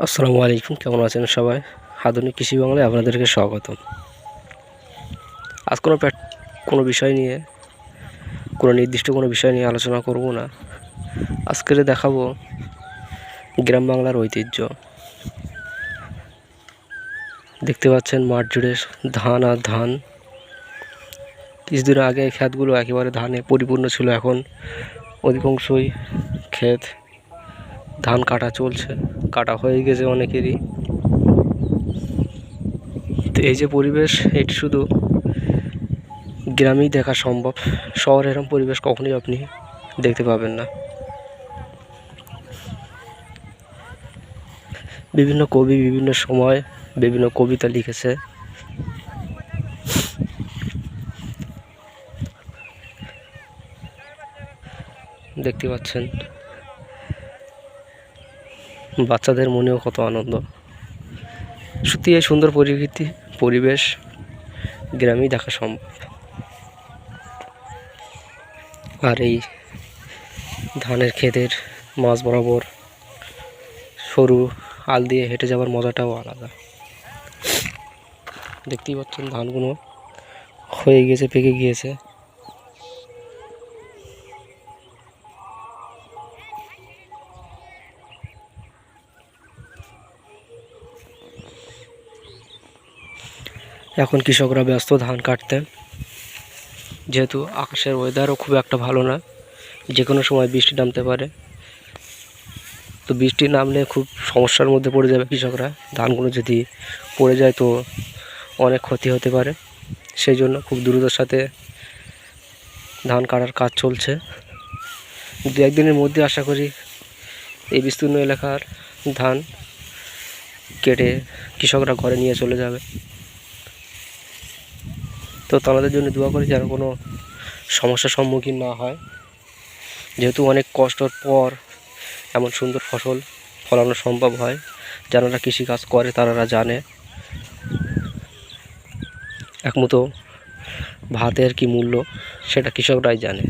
আসসালামু আলাইকুম, কেমন আছেন সবাই? আধুনিক কৃষি বাংলায় আপনাদেরকে স্বাগতম। আজ কোনো বিষয় নিয়ে নির্দিষ্ট কোনো বিষয় নিয়ে আলোচনা করব না। আজকে দেখাবো গ্রাম বাংলার ঐতিহ্য। দেখতে পাচ্ছেন মাঠ জুড়ে ধান আর ধান। কিছুদিন আগে ক্ষেতগুলো একেবারে ধানে পরিপূর্ণ ছিল, এখন অধিকাংশই ক্ষেত ধান কাটা চলছে, কাটা হয়ে গেছে অনেকেরই। তো এই যে পরিবেশ, এটি শুধু গ্রামেই দেখা সম্ভব। শহরে এরকম পরিবেশ কখনোই আপনি দেখতে পাবেন না। বিভিন্ন কবি বিভিন্ন সময় বিভিন্ন কবিতা লিখেছে। দেখতে পাচ্ছেন বাচ্চাদের মনেও কত আনন্দ। সত্যি এই সুন্দর পরিবেশ গ্রামেই দেখা সম্ভব। আর এই ধানের ক্ষেতের মাঝ বরাবর সরু আল দিয়ে হেঁটে যাওয়ার মজাটাও আলাদা। দেখতেই পাচ্ছেন ধানগুলো হয়ে গেছে, পেকে গিয়েছে। এখন কৃষকরা ব্যস্ত ধান কাটতে, যেহেতু আকাশের ওয়েদারও খুব একটা ভালো না, যে কোনো সময় বৃষ্টি নামতে পারে। তো বৃষ্টি নামলে খুব সমস্যার মধ্যে পড়ে যাবে কৃষকরা। ধানগুলো যদি পড়ে যায় তো অনেক ক্ষতি হতে পারে। সেই জন্য খুব দ্রুততার সাথে ধান কাটার কাজ চলছে। দু একদিনের মধ্যে আশা করি এই বিস্তীর্ণ এলাকার ধান কেটে কৃষকরা ঘরে নিয়ে চলে যাবে। তো তাদের জন্য দোয়া করি যেন কোনো সমস্যার সম্মুখীন না হয়, যেহেতু অনেক কষ্টর পর এমন সুন্দর ফসল ফলানো সম্ভব হয়। যারা কৃষিকাজ করে তারা জানে একমতো ভাতের কি মূল্য, সেটা কৃষকরাই জানে।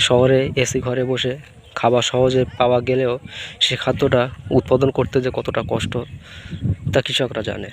শহরে এসি ঘরে বসে খাবার সহজে পাওয়া গেলেও সে খাদ্যটা উৎপাদন করতে যে কতটা কষ্ট তা কৃষকরা জানে।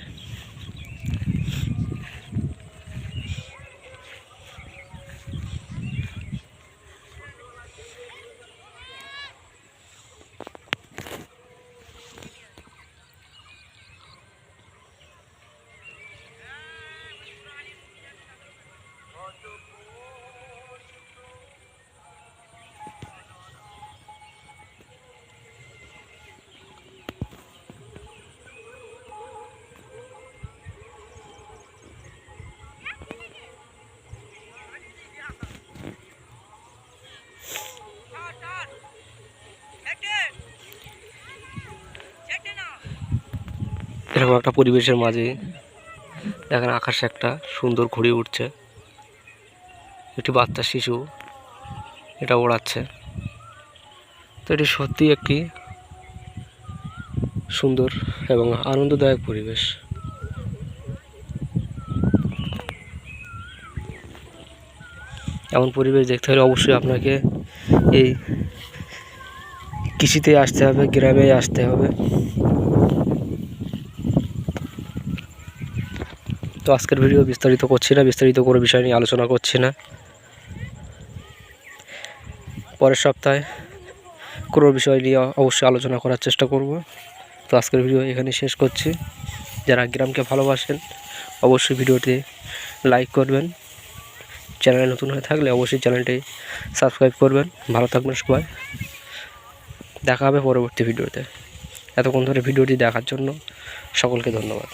এরকম একটা পরিবেশের মাঝে দেখেন আকাশে একটা সুন্দর ঘুড়ি উঠছে। একটি বাচ্চা শিশু এটা ওড়াচ্ছে। তো এটি সত্যিই একটি সুন্দর এবং আনন্দদায়ক পরিবেশ। এমন পরিবেশ দেখতে হলে অবশ্যই আপনাকে এই কৃষিতে আসতে হবে, গ্রামে আসতে হবে। তো আজকের ভিডিও বিস্তারিত করছি না, বিস্তারিত কোনো বিষয় নিয়ে আলোচনা করছি না। পরের সপ্তাহে কোনো বিষয় নিয়ে অবশ্যই আলোচনা করার চেষ্টা করব। তো আজকের ভিডিও এখানে শেষ করছি। যারা গ্রামকে ভালোবাসেন অবশ্যই ভিডিওটি লাইক করবেন। চ্যানেলে নতুন হয়ে থাকলে অবশ্যই চ্যানেলটি সাবস্ক্রাইব করবেন। ভালো থাকবেন সবাই, দেখা হবে পরবর্তী ভিডিওতে। এতক্ষণ ধরে ভিডিওটি দেখার জন্য সকলকে ধন্যবাদ।